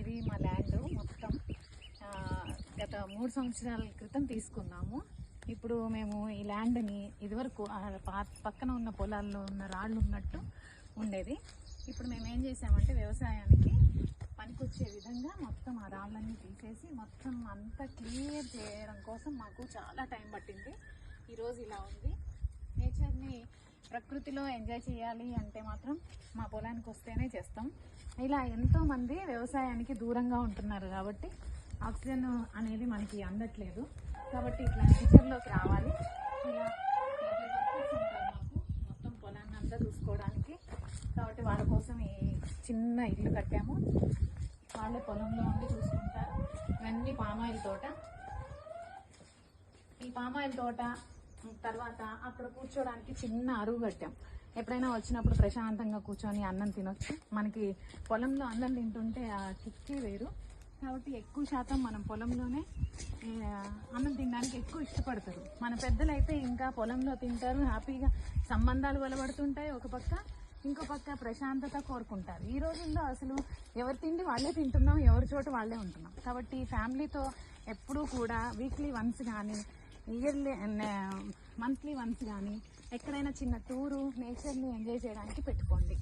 ఇది మా ల్యాండ్ మొత్తం గత 3 సంవత్సరాల క్రితం తీసుకున్నాము. ఇప్పుడు మేము ఈ ల్యాండ్ని ఇదివరకు పక్కన ఉన్న పొలాల్లో ఉన్న రాళ్ళు ఉన్నట్టు ఉండేది. ఇప్పుడు మేము ఏం చేసామంటే వ్యవసాయానికి పనికొచ్చే విధంగా మొత్తం ఆ రాళ్ళన్నీ తీసేసి మొత్తం అంతా క్లియర్ చేయడం కోసం మాకు చాలా టైం పట్టింది. ఈరోజు ఇలా ఉంది. నేచర్ని, ప్రకృతిలో ఎంజాయ్ చేయాలి అంటే మాత్రం మా పొలానికి వస్తేనే చేస్తాం. ఇలా ఎంతోమంది వ్యవసాయానికి దూరంగా ఉంటున్నారు కాబట్టి ఆక్సిజన్ అనేది మనకి అందట్లేదు. కాబట్టి ఇట్లా నేచర్లోకి రావాలి. ఇలా మాకు మొత్తం పొలాన్ని అంతా చూసుకోవడానికి. కాబట్టి వాళ్ళ కోసం ఈ చిన్న ఇల్లు కట్టాము. వాళ్ళే పొలంలో ఉండి చూసుకుంటారు. ఇవన్నీ పామాయిల్ తోట. ఈ పామాయిల్ తోట తర్వాత అక్కడ కూర్చోడానికి చిన్న అరుగు కట్టాం. ఎప్పుడైనా వచ్చినప్పుడు ప్రశాంతంగా కూర్చొని అన్నం తినొచ్చు. మనకి పొలంలో అన్నం తింటుంటే ఆ కిక్కే వేరు. కాబట్టి ఎక్కువ శాతం మనం పొలంలోనే అన్నం తినడానికి ఎక్కువ ఇష్టపడతారు. మన పెద్దలైతే ఇంకా పొలంలో తింటారు, హ్యాపీగా సంబంధాలు బలపడుతుంటాయి. ఒక పక్క ఇంకో పక్క ప్రశాంతత కోరుకుంటారు. ఈ రోజుల్లో అసలు ఎవరి తిండి వాళ్ళే తింటున్నాం, ఎవరి చోట వాళ్ళే ఉంటున్నాం. కాబట్టి ఫ్యామిలీతో ఎప్పుడూ కూడా వీక్లీ వన్స్ కానీ మంత్లీ వన్స్ కానీ ఎక్కడైనా చిన్న టూరు నేచర్ని ఎంజాయ్ చేయడానికి పెట్టుకోండి.